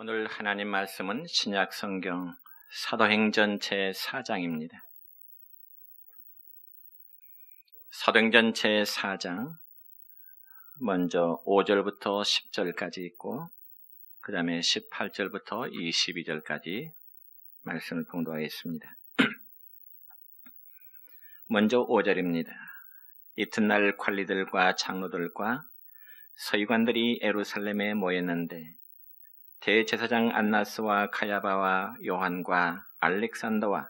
오늘 하나님 말씀은 신약 성경 사도행전 제4장입니다. 사도행전 제4장 먼저 5절부터 10절까지 있고 그 다음에 18절부터 22절까지 말씀을 봉독하겠습니다. 먼저 5절입니다. 이튿날 관리들과 장로들과 서기관들이 예루살렘에 모였는데 대제사장 안나스와 가야바와 요한과 알렉산더와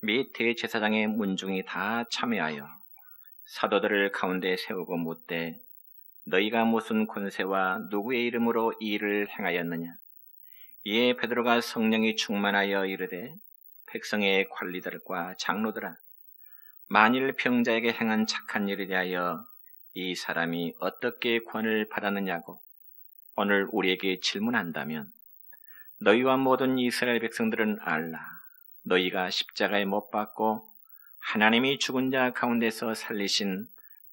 및 대제사장의 문중이 다 참여하여 사도들을 가운데 세우고 묻되 너희가 무슨 권세와 누구의 이름으로 이 일을 행하였느냐? 이에 베드로가 성령이 충만하여 이르되 백성의 관리들과 장로들아 만일 병자에게 행한 착한 일에 대하여 이 사람이 어떻게 권을 받았느냐고 오늘 우리에게 질문한다면 너희와 모든 이스라엘 백성들은 알라. 너희가 십자가에 못 박고 하나님이 죽은 자 가운데서 살리신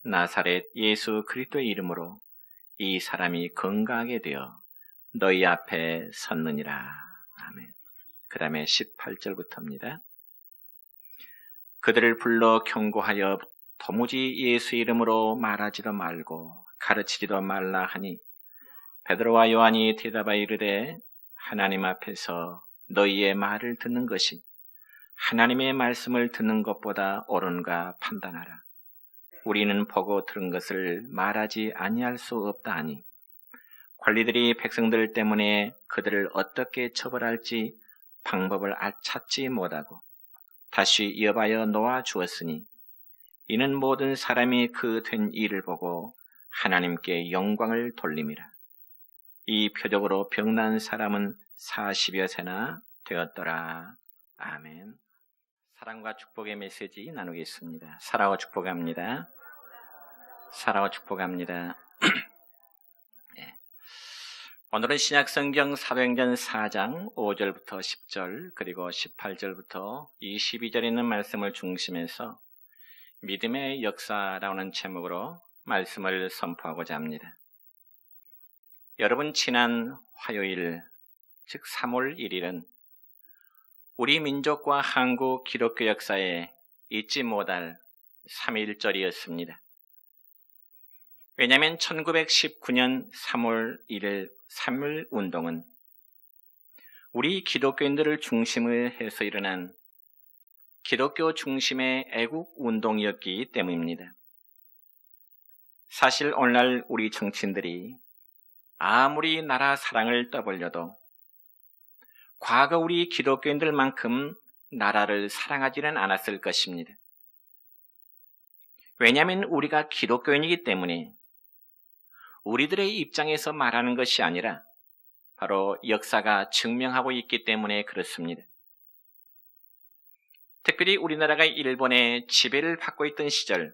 나사렛 예수 그리스도의 이름으로 이 사람이 건강하게 되어 너희 앞에 섰느니라. 아멘. 그 다음에 18절부터입니다. 그들을 불러 경고하여 도무지 예수 이름으로 말하지도 말고 가르치지도 말라 하니 베드로와 요한이 대답하여 이르되 하나님 앞에서 너희의 말을 듣는 것이 하나님의 말씀을 듣는 것보다 옳은가 판단하라. 우리는 보고 들은 것을 말하지 아니할 수 없다 하니 관리들이 백성들 때문에 그들을 어떻게 처벌할지 방법을 찾지 못하고 다시 이어하여 놓아 주었으니 이는 모든 사람이 그 된 일을 보고 하나님께 영광을 돌림이라. 이 표적으로 병난 사람은 40여 세나 되었더라. 아멘. 사랑과 축복의 메시지 나누겠습니다. 사랑과 축복합니다. 사랑과 축복합니다. 네. 오늘은 신약성경 사도행전 4장 5절부터 10절 그리고 18절부터 22절에 있는 말씀을 중심해서 믿음의 역사라는 제목으로 말씀을 선포하고자 합니다. 여러분, 지난 화요일, 즉 3월 1일은 우리 민족과 한국 기독교 역사에 잊지 못할 3.1절이었습니다. 왜냐하면 1919년 3월 1일 3.1 운동은 우리 기독교인들을 중심으로 해서 일어난 기독교 중심의 애국 운동이었기 때문입니다. 사실 오늘날 우리 정치인들이 아무리 나라 사랑을 떠벌려도 과거 우리 기독교인들만큼 나라를 사랑하지는 않았을 것입니다. 왜냐하면 우리가 기독교인이기 때문에 우리들의 입장에서 말하는 것이 아니라 바로 역사가 증명하고 있기 때문에 그렇습니다. 특별히 우리나라가 일본의 지배를 받고 있던 시절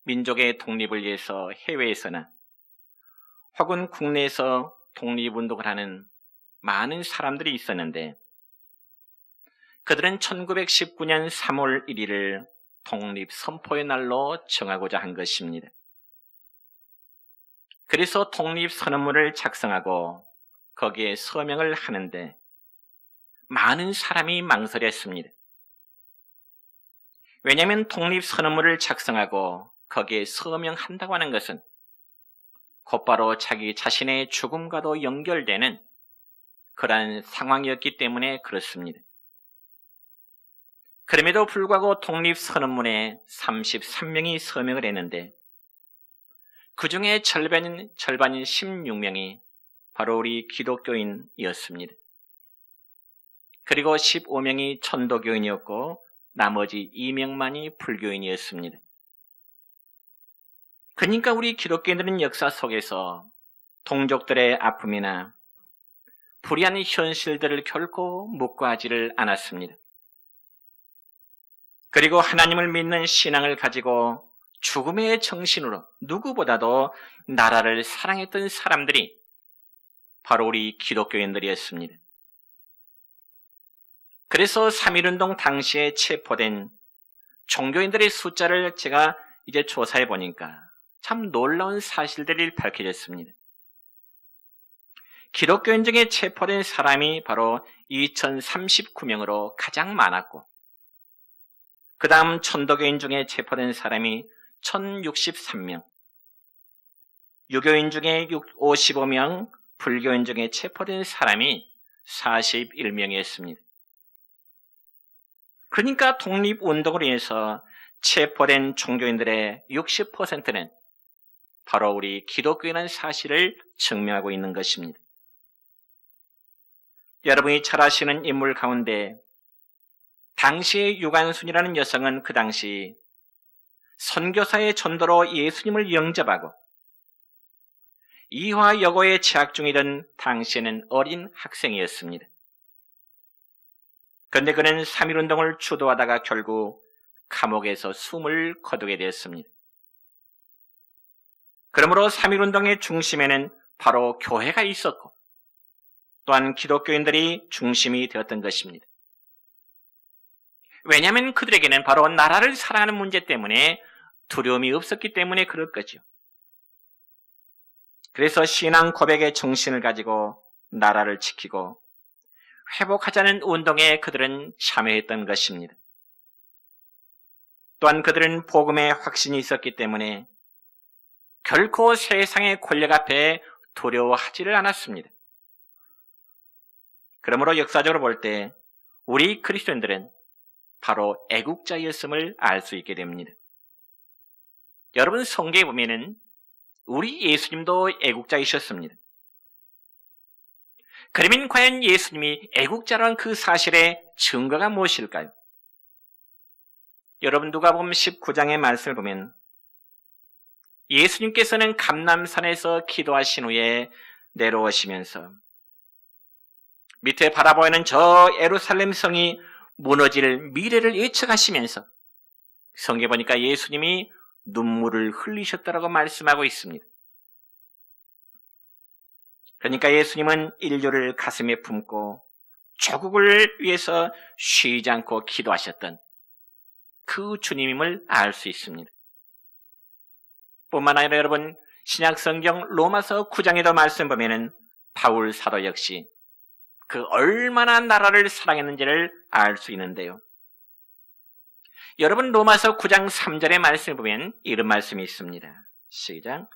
민족의 독립을 위해서 해외에서나 혹은 국내에서 독립운동을 하는 많은 사람들이 있었는데 그들은 1919년 3월 1일을 독립선포의 날로 정하고자 한 것입니다. 그래서 독립선언문을 작성하고 거기에 서명을 하는데 많은 사람이 망설였습니다. 왜냐하면 독립선언문을 작성하고 거기에 서명한다고 하는 것은 곧바로 자기 자신의 죽음과도 연결되는 그러한 상황이었기 때문에 그렇습니다. 그럼에도 불구하고 독립선언문에 33명이 서명을 했는데 그 중에 절반인 16명이 바로 우리 기독교인이었습니다. 그리고 15명이 천도교인이었고 나머지 2명만이 불교인이었습니다. 그러니까 우리 기독교인들은 역사 속에서 동족들의 아픔이나 불의한 현실들을 결코 묵과하지를 않았습니다. 그리고 하나님을 믿는 신앙을 가지고 죽음의 정신으로 누구보다도 나라를 사랑했던 사람들이 바로 우리 기독교인들이었습니다. 그래서 3.1운동 당시에 체포된 종교인들의 숫자를 제가 이제 조사해 보니까 참 놀라운 사실들이 밝혀졌습니다. 기독교인 중에 체포된 사람이 바로 2039명으로 가장 많았고, 그 다음 천도교인 중에 체포된 사람이 1063명, 유교인 중에 55명, 불교인 중에 체포된 사람이 41명이었습니다. 그러니까 독립운동으로 인해서 체포된 종교인들의 60%는 바로 우리 기독교인이라는 사실을 증명하고 있는 것입니다. 여러분이 잘 아시는 인물 가운데 당시의 유관순이라는 여성은 그 당시 선교사의 전도로 예수님을 영접하고 이화여고에 재학 중이던 당시에는 어린 학생이었습니다. 그런데 그는 3.1운동을 주도하다가 결국 감옥에서 숨을 거두게 되었습니다. 그러므로 3.1운동의 중심에는 바로 교회가 있었고 또한 기독교인들이 중심이 되었던 것입니다. 왜냐하면 그들에게는 바로 나라를 사랑하는 문제 때문에 두려움이 없었기 때문에 그럴 거죠. 그래서 신앙 고백의 정신을 가지고 나라를 지키고 회복하자는 운동에 그들은 참여했던 것입니다. 또한 그들은 복음의 확신이 있었기 때문에 결코 세상의 권력 앞에 두려워하지를 않았습니다. 그러므로 역사적으로 볼 때 우리 그리스도인들은 바로 애국자였음을 알 수 있게 됩니다. 여러분 성경에 보면은 우리 예수님도 애국자이셨습니다. 그러면 과연 예수님이 애국자라는 그 사실의 증거가 무엇일까요? 여러분 누가복음 19장의 말씀을 보면 예수님께서는 감람산에서 기도하신 후에 내려오시면서 밑에 바라보이는 저 예루살렘 성이 무너질 미래를 예측하시면서 성경에 보니까 예수님이 눈물을 흘리셨다라고 말씀하고 있습니다. 그러니까 예수님은 인류를 가슴에 품고 조국을 위해서 쉬지 않고 기도하셨던 그 주님임을 알 수 있습니다. 뿐만 아니라 여러분 신약성경 로마서 9장에도 말씀 보면은 바울 사도 역시 그 얼마나 나라를 사랑했는지를 알 수 있는데요. 여러분 로마서 9장 3절의 말씀을 보면 이런 말씀이 있습니다. 시작.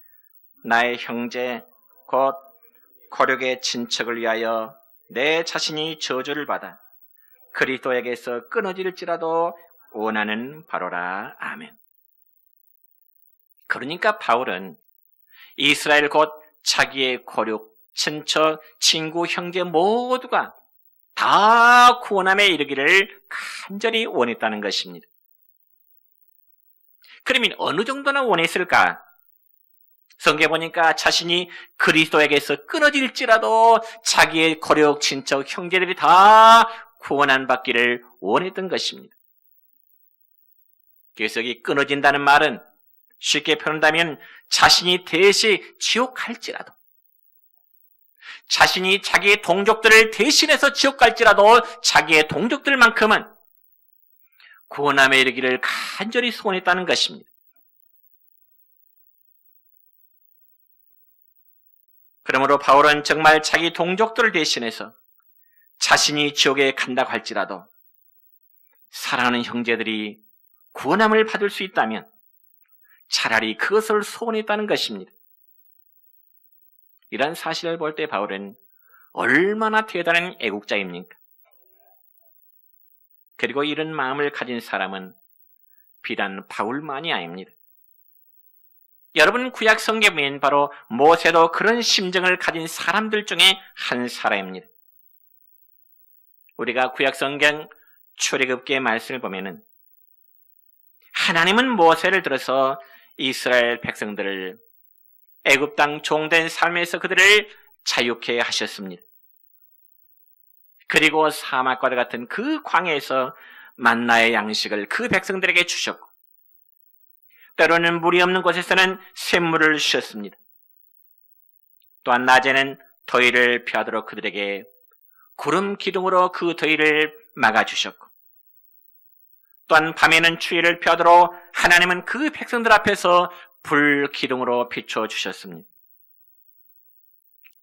나의 형제 곧 거룩의 친척을 위하여 내 자신이 저주를 받아 그리스도에게서 끊어질지라도 원하는 바로라. 아멘. 그러니까 바울은 이스라엘 곧 자기의 거룩, 친척, 친구, 형제 모두가 다 구원함에 이르기를 간절히 원했다는 것입니다. 그러면 어느 정도나 원했을까? 성경에 보니까 자신이 그리스도에게서 끊어질지라도 자기의 거룩, 친척, 형제들이 다 구원한 받기를 원했던 것입니다. 그래서 이 끊어진다는 말은 쉽게 표현한다면 자신이 대신 지옥 갈지라도 자신이 자기의 동족들을 대신해서 지옥 갈지라도 자기의 동족들만큼은 구원함에 이르기를 간절히 소원했다는 것입니다. 그러므로 바울은 정말 자기 동족들을 대신해서 자신이 지옥에 간다고 할지라도 사랑하는 형제들이 구원함을 받을 수 있다면 차라리 그것을 소원했다는 것입니다. 이런 사실을 볼 때 바울은 얼마나 대단한 애국자입니까? 그리고 이런 마음을 가진 사람은 비단 바울만이 아닙니다. 여러분 구약 성경에 보면 바로 모세도 그런 심정을 가진 사람들 중에 한 사람입니다. 우리가 구약 성경 출애굽기의 말씀을 보면은 하나님은 모세를 들어서 이스라엘 백성들을 애굽 땅 종된 삶에서 그들을 자유케 하셨습니다. 그리고 사막과 같은 그 광야에서 만나의 양식을 그 백성들에게 주셨고 때로는 물이 없는 곳에서는 샘물을 주셨습니다. 또한 낮에는 더위를 피하도록 그들에게 구름 기둥으로 그 더위를 막아주셨고 또한 밤에는 추위를 피하도록 하나님은 그 백성들 앞에서 불 기둥으로 비춰주셨습니다.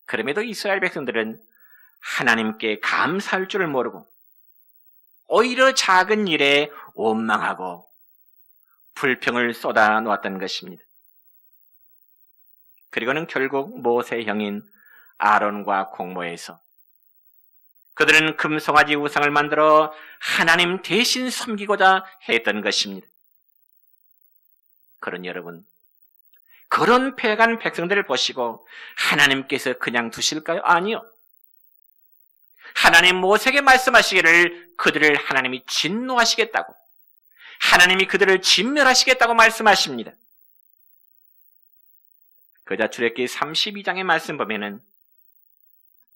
그럼에도 이스라엘 백성들은 하나님께 감사할 줄을 모르고 오히려 작은 일에 원망하고 불평을 쏟아 놓았던 것입니다. 그리고는 결국 모세의 형인 아론과 공모해서 그들은 금송아지 우상을 만들어 하나님 대신 섬기고자 했던 것입니다. 그런 여러분, 그런 패간 백성들을 보시고 하나님께서 그냥 두실까요? 아니요. 하나님 모세에게 말씀하시기를 그들을 하나님이 진노하시겠다고, 하나님이 그들을 진멸하시겠다고 말씀하십니다. 그자 출애굽기 32장의 말씀 보면은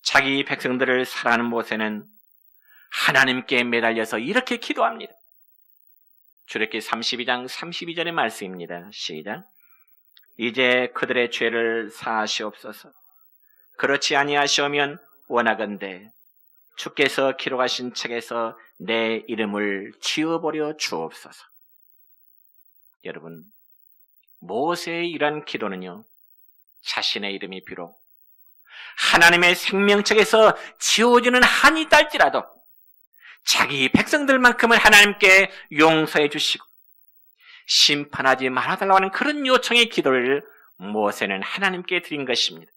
자기 백성들을 사랑하는 모세는 하나님께 매달려서 이렇게 기도합니다. 출애굽기 32장 32절의 말씀입니다. 시작. 이제 그들의 죄를 사하시옵소서. 그렇지 아니하시오면 원하건대 주께서 기록하신 책에서 내 이름을 지워버려 주옵소서. 여러분, 모세의 이러한 기도는요, 자신의 이름이 비록 하나님의 생명책에서 지워지는 한이 있달지라도 자기 백성들만큼은 하나님께 용서해 주시고 심판하지 말아달라고 하는 그런 요청의 기도를 모세는 하나님께 드린 것입니다.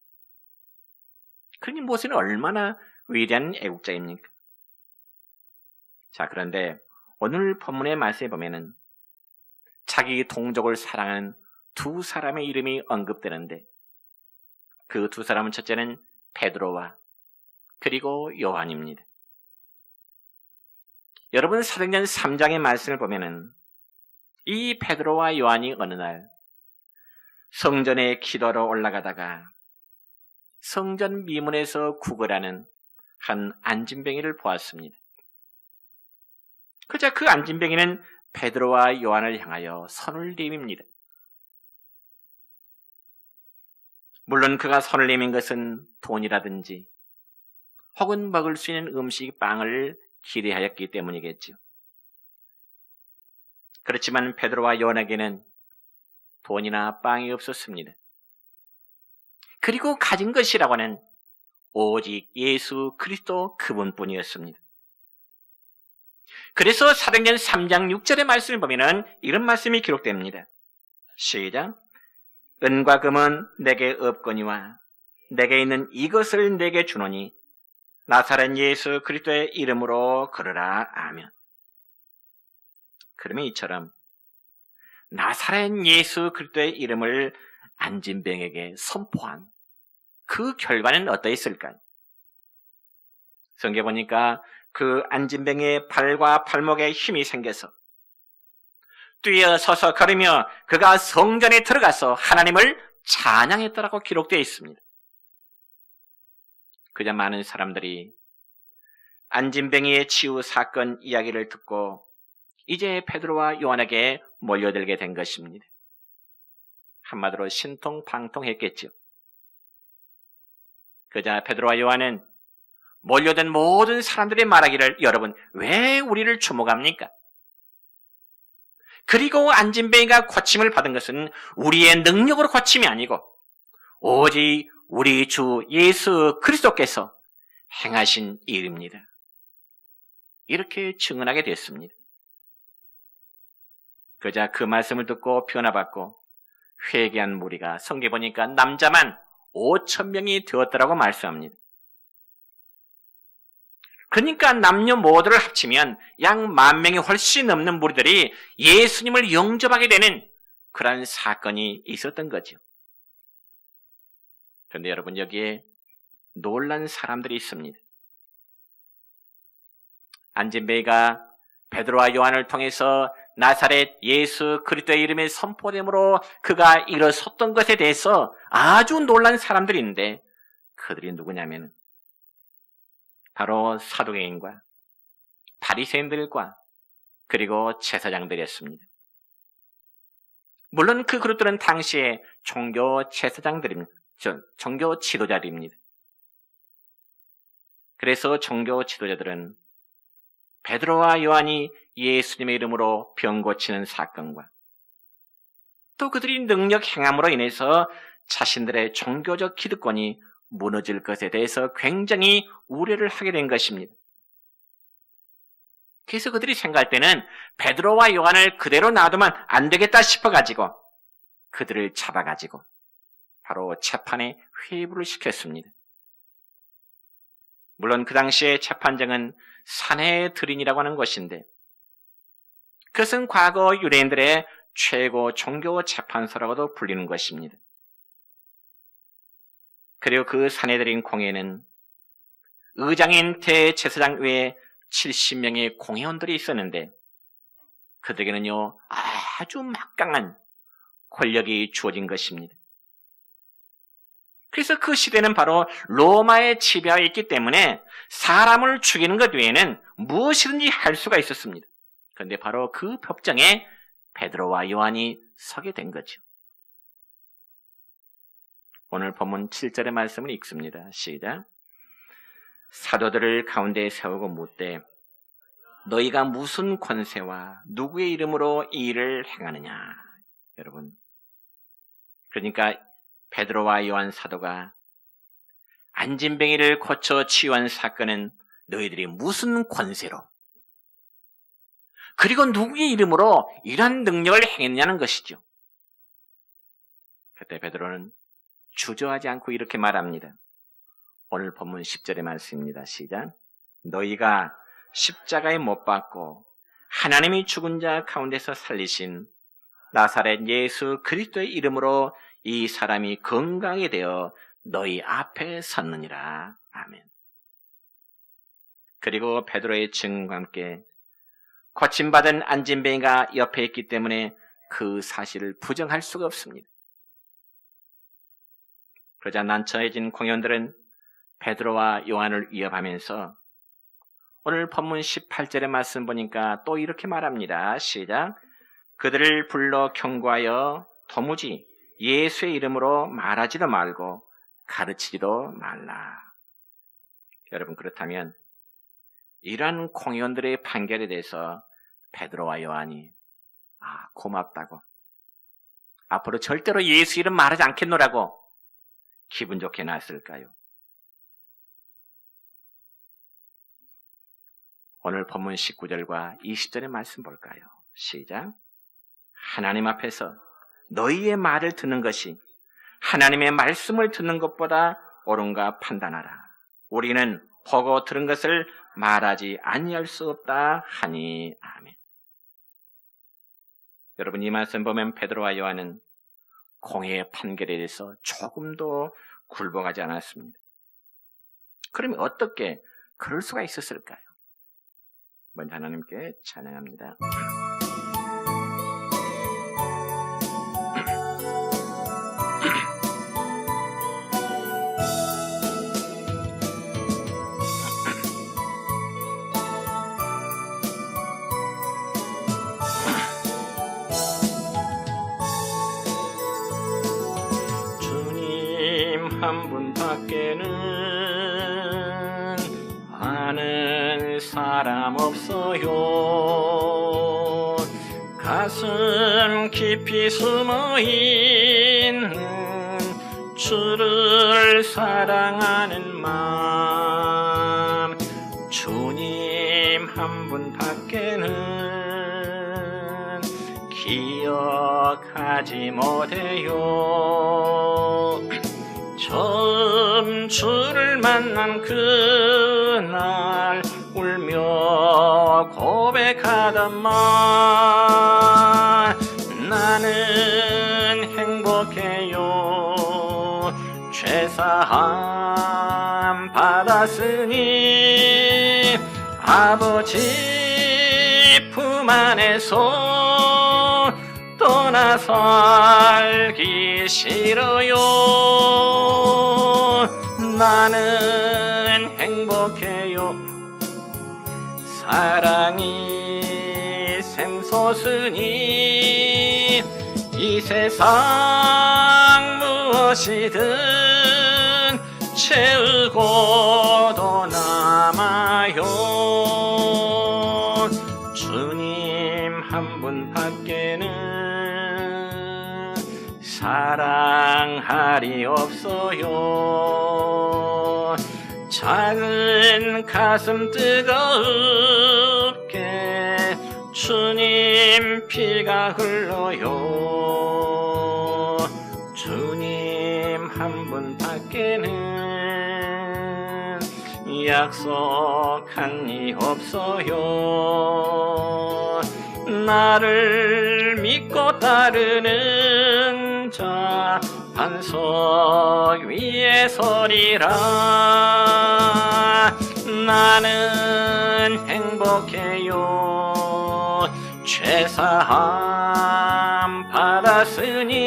그러니 모세는 얼마나 위대한 애국자입니까? 자, 그런데 오늘 본문의 말씀에 보면은 자기 동족을 사랑하는 두 사람의 이름이 언급되는데 그 두 사람은 첫째는 베드로와 그리고 요한입니다. 여러분 사도행전 3장의 말씀을 보면은 이 베드로와 요한이 어느 날 성전에 기도하러 올라가다가 성전 미문에서 구걸하는 한 안진뱅이를 보았습니다. 그자 그 안진뱅이는 베드로와 요한을 향하여 손을 내밉니다. 물론 그가 손을 내민 것은 돈이라든지 혹은 먹을 수 있는 음식, 빵을 기대하였기 때문이겠죠. 그렇지만 베드로와 요한에게는 돈이나 빵이 없었습니다. 그리고 가진 것이라고 하는 오직 예수 그리스도 그분뿐이었습니다. 그래서 사도행전 3장 6절의 말씀을 보면 이런 말씀이 기록됩니다. 시작. 은과 금은 내게 없거니와 내게 있는 이것을 내게 주노니 나사렛 예수 그리스도의 이름으로 걸으라. 아멘. 그러면 이처럼 나사렛 예수 그리스도의 이름을 안진뱅에게 선포한 그 결과는 어떠했을까요? 성경에 보니까 그 안진뱅의 발과 발목에 힘이 생겨서 뛰어서서 걸으며 그가 성전에 들어가서 하나님을 찬양했다라고 기록되어 있습니다. 그저 많은 사람들이 안진뱅이의 치유 사건 이야기를 듣고 이제 베드로와 요한에게 몰려들게 된 것입니다. 한마디로 신통방통했겠죠. 그자 베드로와 요한은 몰려든 모든 사람들이 말하기를 여러분 왜 우리를 주목합니까? 그리고 안진뱅이가 고침을 받은 것은 우리의 능력으로 고침이 아니고 오직 우리 주 예수 그리스도께서 행하신 일입니다. 이렇게 증언하게 됐습니다. 그자 그 말씀을 듣고 변화받고 회개한 무리가 성경에 보니까 남자만 5,000명이 되었더라고 말씀합니다. 그러니까 남녀 모두를 합치면 약 10,000명이 훨씬 넘는 무리들이 예수님을 영접하게 되는 그런 사건이 있었던 거죠. 그런데 여러분 여기에 놀란 사람들이 있습니다. 안진뱅이가 베드로와 요한을 통해서 나사렛 예수 그리스도의 이름의 선포됨으로 그가 일어섰던 것에 대해서 아주 놀란 사람들이 있는데 그들이 누구냐면 바로 사두개인과 바리새인들과 그리고 제사장들이었습니다. 물론 그 그룹들은 당시에 종교 제사장들입니다. 종교 지도자들입니다. 그래서 종교 지도자들은 베드로와 요한이 예수님의 이름으로 병 고치는 사건과 또 그들이 능력 행함으로 인해서 자신들의 종교적 기득권이 무너질 것에 대해서 굉장히 우려를 하게 된 것입니다. 그래서 그들이 생각할 때는 베드로와 요한을 그대로 놔두면 안 되겠다 싶어가지고 그들을 잡아가지고 바로 재판에 회부를 시켰습니다. 물론 그 당시에 재판정은 산헤드린이라고 하는 것인데 그것은 과거 유대인들의 최고 종교 재판소라고도 불리는 것입니다. 그리고 그 산헤드린 공회에는 의장인 대제사장 외에 70명의 공회원들이 있었는데 그들에게는요 아주 막강한 권력이 주어진 것입니다. 그래서 그 시대는 바로 로마의 지배하에 있기 때문에 사람을 죽이는 것 외에는 무엇이든지 할 수가 있었습니다. 그런데 바로 그 법정에 베드로와 요한이 서게 된 거죠. 오늘 본문 7절의 말씀을 읽습니다. 시작. 사도들을 가운데에 세우고 묻되 너희가 무슨 권세와 누구의 이름으로 이 일을 행하느냐. 여러분, 그러니까 베드로와 요한 사도가 안진뱅이를 고쳐 치유한 사건은 너희들이 무슨 권세로 그리고 누구의 이름으로 이러한 능력을 행했냐는 것이죠. 그때 베드로는 주저하지 않고 이렇게 말합니다. 오늘 본문 10절의 말씀입니다. 시작. 너희가 십자가에 못 박고 하나님이 죽은 자 가운데서 살리신 나사렛 예수 그리스도의 이름으로 이 사람이 건강하게 되어 너희 앞에 섰느니라. 아멘. 그리고 베드로의 증언과 함께 고침받은 안진뱅이가 옆에 있기 때문에 그 사실을 부정할 수가 없습니다. 그러자 난처해진 공연들은 베드로와 요한을 위협하면서 오늘 본문 18절의 말씀 보니까 또 이렇게 말합니다. 시작. 그들을 불러 경고하여 도무지 예수의 이름으로 말하지도 말고 가르치지도 말라. 여러분, 그렇다면 이러한 공연들의 판결에 대해서 베드로와 요한이 고맙다고 앞으로 절대로 예수 이름 말하지 않겠노라고 기분 좋게 나왔을까요? 오늘 본문 19절과 20절의 말씀 볼까요? 시작. 하나님 앞에서 너희의 말을 듣는 것이 하나님의 말씀을 듣는 것보다 옳은가 판단하라. 우리는 보고 들은 것을 말하지 아니할 수 없다 하니. 아멘. 여러분, 이 말씀 보면 베드로와 요한은 공회의 판결에 대해서 조금도 굴복하지 않았습니다. 그러면 어떻게 그럴 수가 있었을까요? 먼저 하나님께 찬양합니다. 한 분밖에는 아는 사람 없어요. 가슴 깊이 숨어있는 주를 사랑하는 마음, 주님 한 분밖에는 기억하지 못해요. 처음 주를 만난 그날 울며 고백하던 말, 나는 행복해요. 죄사함 받았으니 아버지 품 안에서 떠나 살기 싫어요. 나는 행복해요. 사랑이 샘솟으니 이 세상 무엇이든 채우고도 남아요. 주님 한 분밖에는 사랑 원망하리 없어요. 작은 가슴 뜨겁게 주님 피가 흘러요. 주님 한 분밖에는 약속한 이 없어요. 나를 믿고 따르는 자 반석 위에 서리라. 나는 행복해요. 죄사함 받았으니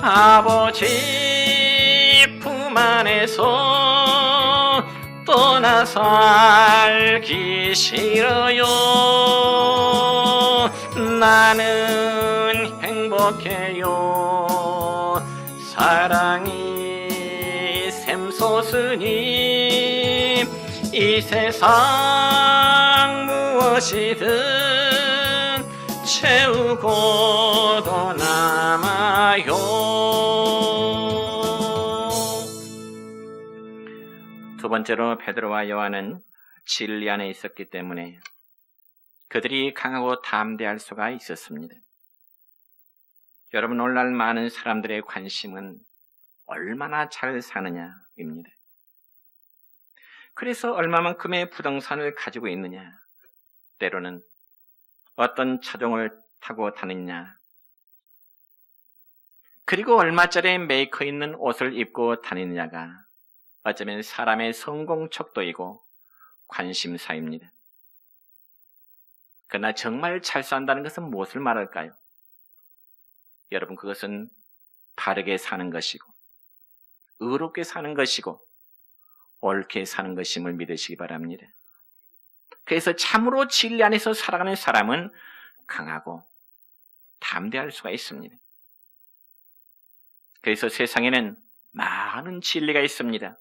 아버지 품 안에서 떠나 살기 싫어요. 나는 행복해요. 사랑이 샘솟으니 이 세상 무엇이든 채우고도 남아요. 두 번째로 베드로와 요한은 진리 안에 있었기 때문에 그들이 강하고 담대할 수가 있었습니다. 여러분, 오늘날 많은 사람들의 관심은 얼마나 잘 사느냐입니다. 그래서 얼마만큼의 부동산을 가지고 있느냐, 때로는 어떤 차종을 타고 다니냐, 그리고 얼마짜리 메이커 있는 옷을 입고 다니느냐가 어쩌면 사람의 성공 척도이고 관심사입니다. 그러나 정말 잘 산다는 것은 무엇을 말할까요? 여러분, 그것은 바르게 사는 것이고 의롭게 사는 것이고 옳게 사는 것임을 믿으시기 바랍니다. 그래서 참으로 진리 안에서 살아가는 사람은 강하고 담대할 수가 있습니다. 그래서 세상에는 많은 진리가 있습니다.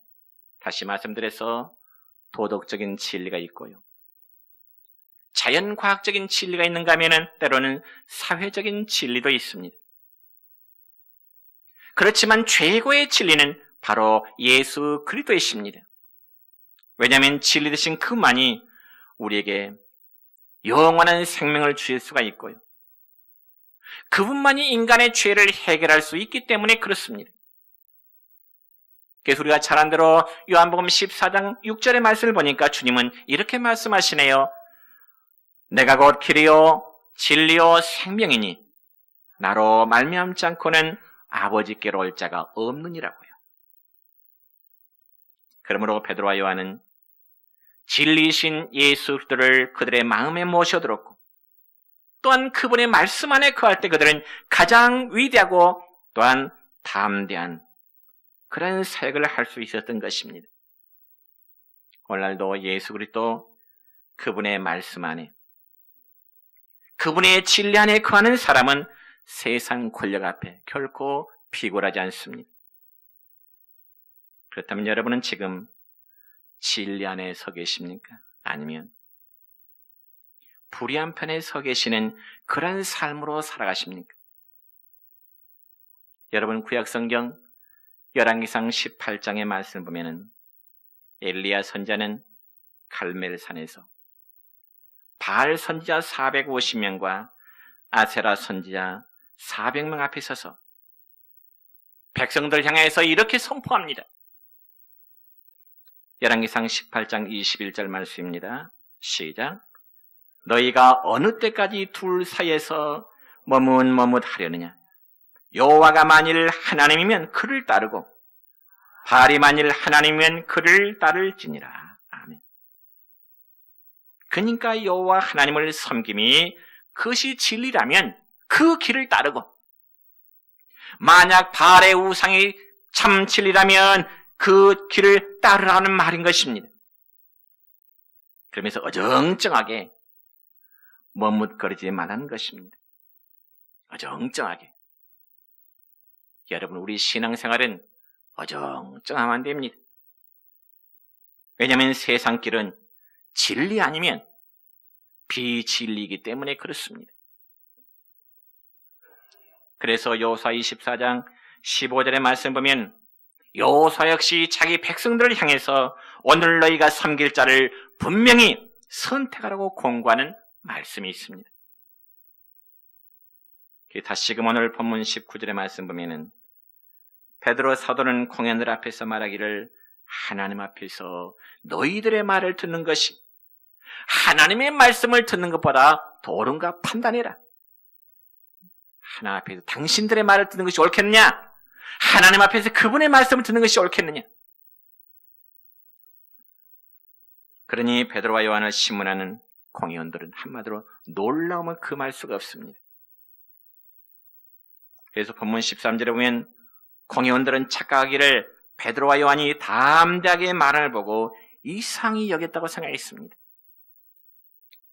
다시 말씀드려서 도덕적인 진리가 있고요, 자연과학적인 진리가 있는가 하면은 때로는 사회적인 진리도 있습니다. 그렇지만 최고의 진리는 바로 예수 그리스도이십니다. 왜냐하면 진리 되신 그만이 우리에게 영원한 생명을 주실 수가 있고요, 그분만이 인간의 죄를 해결할 수 있기 때문에 그렇습니다. 그래서 우리가 잘 안 대로 요한복음 14장 6절의 말씀을 보니까 주님은 이렇게 말씀하시네요. 내가 곧 길이요 진리요 생명이니 나로 말미암지 않고는 아버지께로 올 자가 없느니라고요. 그러므로 베드로와 요한은 진리이신 예수 그리스도를 그들의 마음에 모셔들었고, 또한 그분의 말씀 안에 거할 때 그들은 가장 위대하고 또한 담대한 그런 사역을 할 수 있었던 것입니다. 오늘날도 예수 그리스도 그분의 말씀 안에, 그분의 진리 안에 거하는 사람은 세상 권력 앞에 결코 비굴하지 않습니다. 그렇다면 여러분은 지금 진리 안에 서 계십니까? 아니면 불의한 편에 서 계시는 그런 삶으로 살아가십니까? 여러분, 구약성경 열왕기상 18장의 말씀을 보면은 엘리야 선지자는 갈멜산에서 바알 선지자 450명과 아세라 선지자 400명 앞에 서서 백성들 향해서 이렇게 선포합니다. 열왕기상 18장 21절 말씀입니다. 시작. 너희가 어느 때까지 둘 사이에서 머뭇머뭇하려느냐? 여호와가 만일 하나님이면 그를 따르고 바알이 만일 하나님이면 그를 따를지니라. 아멘. 그러니까 여호와 하나님을 섬김이 그것이 진리라면 그 길을 따르고, 만약 바알의 우상이 참 진리라면 그 길을 따르라는 말인 것입니다. 그러면서 어정쩡하게 머뭇거리지만 하는 것입니다. 어정쩡하게. 여러분, 우리 신앙생활은 어정쩡하면 안 됩니다. 왜냐하면 세상 길은 진리 아니면 비진리이기 때문에 그렇습니다. 그래서 여호수아 24장 15절의 말씀 보면 여호수아 역시 자기 백성들을 향해서 오늘 너희가 섬길 자를 분명히 선택하라고 공고하는 말씀이 있습니다. 다시금 오늘 본문 19절의 말씀 보면은 베드로 사도는 공연들 앞에서 말하기를 하나님 앞에서 너희들의 말을 듣는 것이 하나님의 말씀을 듣는 것보다 더 옳은가 판단해라. 하나님 앞에서 당신들의 말을 듣는 것이 옳겠느냐? 하나님 앞에서 그분의 말씀을 듣는 것이 옳겠느냐? 그러니 베드로와 요한을 신문하는 공의원들은 한마디로 놀라움을 금할 수가 없습니다. 그래서 본문 13절에 보면 공의원들은 착각하기를 베드로와 요한이 담대하게 말을 보고 이상히 여겼다고 생각했습니다.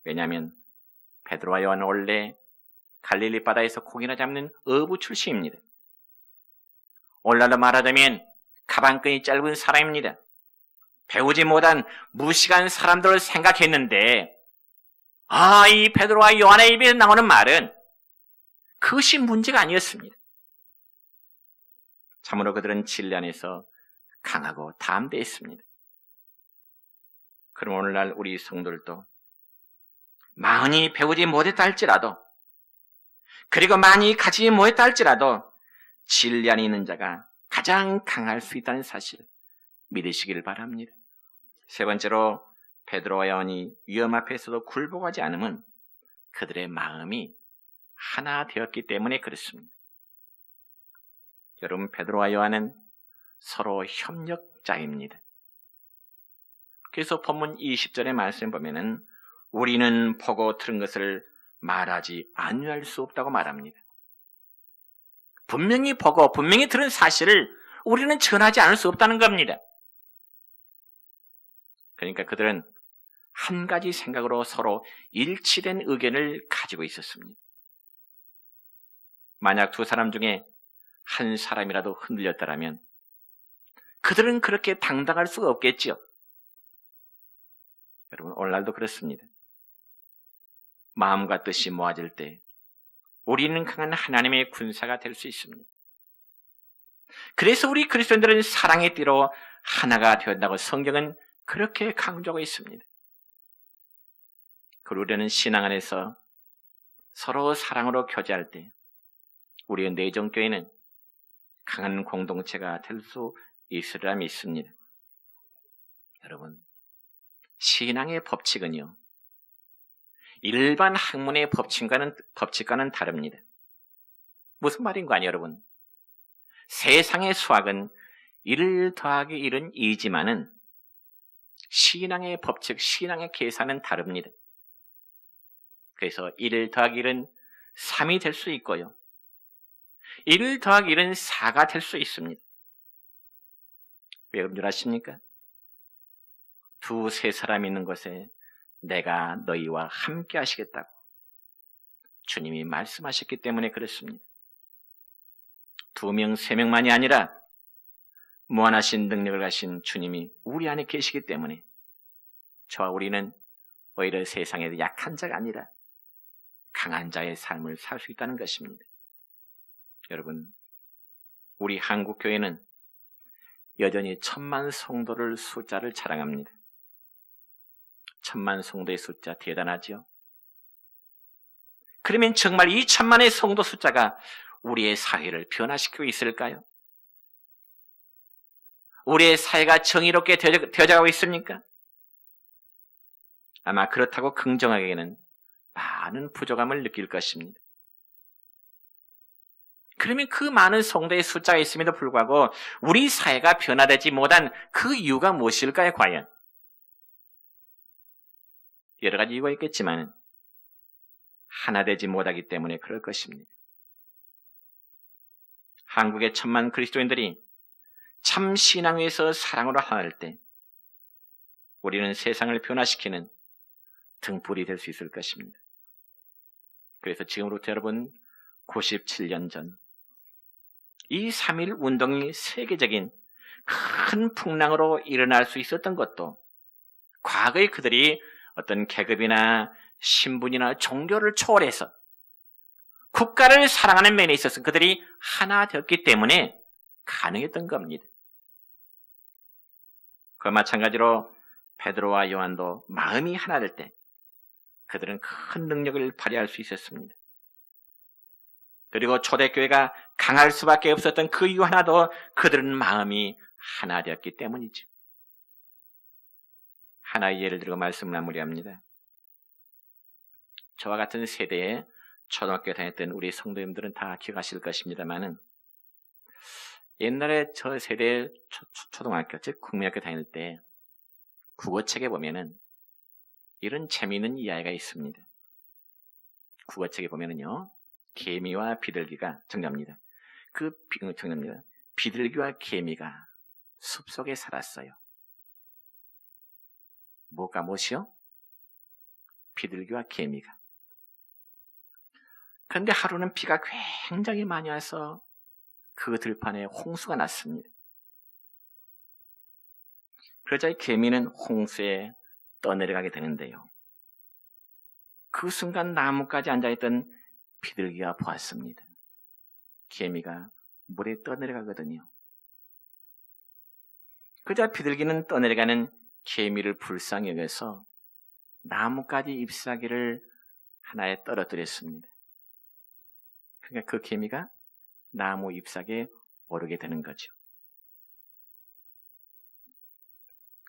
왜냐하면 베드로와 요한은 원래 갈릴리 바다에서 고기나 잡는 어부 출신입니다. 오늘날로 말하자면 가방끈이 짧은 사람입니다. 배우지 못한 무식한 사람들을 생각했는데 이 베드로와 요한의 입에서 나오는 말은 그것이 문제가 아니었습니다. 참으로 그들은 진리 안에서 강하고 담대했습니다. 그럼 오늘날 우리 성도들도 많이 배우지 못했다 할지라도 그리고 많이 가지지 못했다 할지라도 진리 안에 있는 자가 가장 강할 수 있다는 사실 믿으시길 바랍니다. 세 번째로 베드로와 요한이 위험 앞에서도 굴복하지 않으면 그들의 마음이 하나 되었기 때문에 그렇습니다. 여러분, 베드로와 요한은 서로 협력자입니다. 그래서 본문 20절의 말씀 보면은 우리는 보고 들은 것을 말하지 아니할 수 없다고 말합니다. 분명히 보고 분명히 들은 사실을 우리는 전하지 않을 수 없다는 겁니다. 그러니까 그들은 한 가지 생각으로 서로 일치된 의견을 가지고 있었습니다. 만약 두 사람 중에 한 사람이라도 흔들렸다라면 그들은 그렇게 당당할 수가 없겠지요. 여러분, 오늘날도 그렇습니다. 마음과 뜻이 모아질 때 우리는 강한 하나님의 군사가 될 수 있습니다. 그래서 우리 그리스도인들은 사랑의 띠로 하나가 되었다고 성경은 그렇게 강조하고 있습니다. 그리고 우리는 신앙 안에서 서로 사랑으로 교제할 때 우리의 내정교회는 강한 공동체가 될 수 있으리라 믿습니다. 여러분, 신앙의 법칙은요, 일반 학문의 법칙과는 다릅니다. 무슨 말인가 여러분? 세상의 수학은 1 더하기 1은 2지만은 신앙의 법칙, 신앙의 계산은 다릅니다. 그래서 1 더하기 1은 3이 될 수 있고요. 1 더하기 1은 4가 될 수 있습니다. 왜 그런 줄 아십니까? 두세 사람 있는 곳에 내가 너희와 함께 하시겠다고 주님이 말씀하셨기 때문에 그렇습니다. 2명, 3명만이 아니라 무한하신 능력을 가신 주님이 우리 안에 계시기 때문에 저와 우리는 오히려 세상에 약한 자가 아니라 강한 자의 삶을 살 수 있다는 것입니다. 여러분, 우리 한국교회는 여전히 1000만 성도를 숫자를 자랑합니다. 1000만 성도의 숫자 대단하지요? 그러면 정말 이 1000만의 성도 숫자가 우리의 사회를 변화시키고 있을까요? 우리의 사회가 정의롭게 되어가고 있습니까? 아마 그렇다고 긍정하기에는 많은 부족함을 느낄 것입니다. 그러면 그 많은 성도의 숫자가 있음에도 불구하고 우리 사회가 변화되지 못한 그 이유가 무엇일까요, 과연? 여러 가지 이유가 있겠지만 하나 되지 못하기 때문에 그럴 것입니다. 한국의 1000만 그리스도인들이 참 신앙 위에서 사랑으로 하나될 때 우리는 세상을 변화시키는 등불이 될 수 있을 것입니다. 그래서 지금부터 여러분 97년 전 이 3.1 운동이 세계적인 큰 풍랑으로 일어날 수 있었던 것도 과거에 그들이 어떤 계급이나 신분이나 종교를 초월해서 국가를 사랑하는 면에 있어서 그들이 하나 되었기 때문에 가능했던 겁니다. 그 마찬가지로 베드로와 요한도 마음이 하나 될 때 그들은 큰 능력을 발휘할 수 있었습니다. 그리고 초대교회가 강할 수밖에 없었던 그 이유 하나도 그들은 마음이 하나 되었기 때문이죠. 하나의 예를 들고 말씀을 마무리합니다. 저와 같은 세대에 초등학교 다녔던 우리 성도님들은 다 기억하실 것입니다만은 옛날에 저 세대 초등학교, 즉 국민학교 다닐 때 국어책에 보면은 이런 재미있는 이야기가 있습니다. 국어책에 보면은요, 개미와 비둘기가 정답니다. 정답니다. 비둘기와 개미가 숲속에 살았어요. 무엇이요? 비둘기와 개미가. 그런데 하루는 비가 굉장히 많이 와서 그 들판에 홍수가 났습니다. 그러자 개미는 홍수에 떠내려가게 되는데요. 그 순간 나뭇가지에 앉아있던 비둘기가 보았습니다. 개미가 물에 떠내려가거든요. 그러자 비둘기는 떠내려가는 개미를 불쌍히 여겨서 나뭇가지 잎사귀를 하나에 떨어뜨렸습니다. 그러니까 그 개미가 나무 잎사귀에 오르게 되는 거죠.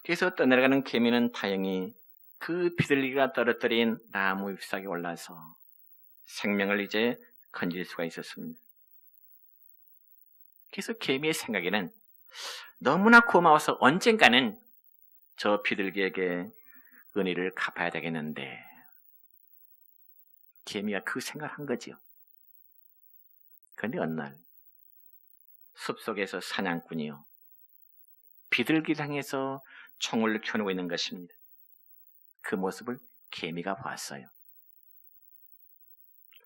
그래서 떠내려가는 개미는 다행히 그 비둘기가 떨어뜨린 나무 잎사귀에 올라서 생명을 이제 건질 수가 있었습니다. 그래서 개미의 생각에는 너무나 고마워서 언젠가는 저 비둘기에게 은혜를 갚아야 되겠는데 개미가 그 생각을 한 거지요. 그런데 어느 날 숲속에서 사냥꾼이요, 비둘기를 향해서 총을 켜놓고 있는 것입니다. 그 모습을 개미가 보았어요.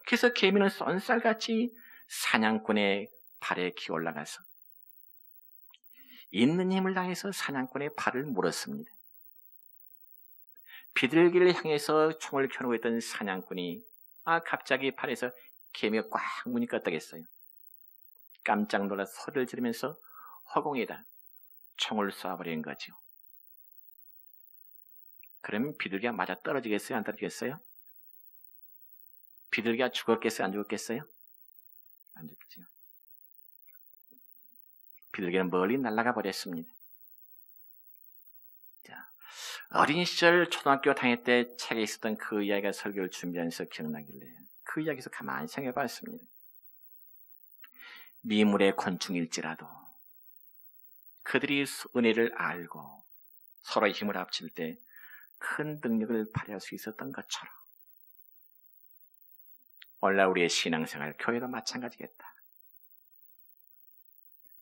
그래서 개미는 쏜살같이 사냥꾼의 발에 기어올라가서 있는 힘을 다해서 사냥꾼의 발을 물었습니다. 비둘기를 향해서 총을 켜놓고 있던 사냥꾼이 갑자기 팔에서 개미가 꽉 무니까 어떠겠어요? 깜짝 놀라 소리를 지르면서 허공에다 총을 쏘아버린 거죠. 그러면 비둘기가 맞아 떨어지겠어요? 안 떨어지겠어요? 비둘기가 죽었겠어요? 안 죽었겠어요? 안 죽겠죠. 비둘기는 멀리 날아가 버렸습니다. 자, 어린 시절 초등학교 다닐 때 책에 있었던 그 이야기가 설교를 준비하면서 기억나길래 그 이야기에서 가만히 생각해 봤습니다. 미물의 곤충일지라도 그들이 은혜를 알고 서로의 힘을 합칠 때 큰 능력을 발휘할 수 있었던 것처럼 오늘날 우리의 신앙생활, 교회도 마찬가지겠다.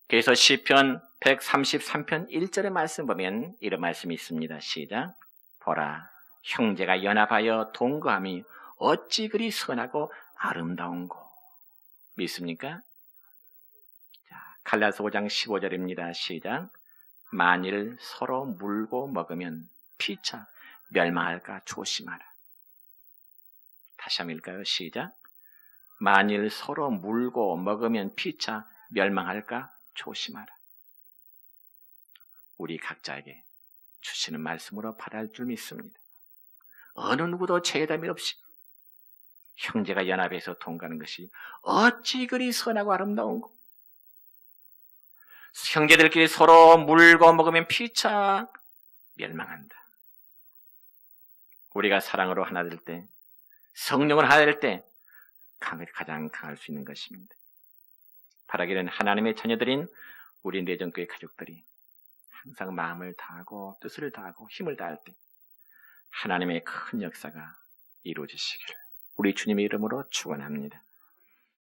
그래서 시편 133편 1절의 말씀 보면 이런 말씀이 있습니다. 시작. 보라, 형제가 연합하여 동거함이 어찌 그리 선하고 아름다운고. 믿습니까? 자, 갈라서 5장 15절입니다. 시작. 만일 서로 물고 먹으면 피차 멸망할까 조심하라. 다시 한번 읽을까요? 시작. 만일 서로 물고 먹으면 피차 멸망할까 조심하라. 우리 각자에게 주시는 말씀으로 받아할 줄 믿습니다. 어느 누구도 죄담이 없이 형제가 연합해서 동거하는 것이 어찌 그리 선하고 아름다운고. 형제들끼리 서로 물고 먹으면 피차 멸망한다. 우리가 사랑으로 하나 될 때, 성령으로 하나 될 때 가장 강할 수 있는 것입니다. 바라기는 하나님의 자녀들인 우리 내전교회 가족들이 항상 마음을 다하고 뜻을 다하고 힘을 다할 때 하나님의 큰 역사가 이루어지시기를 우리 주님의 이름으로 축원합니다.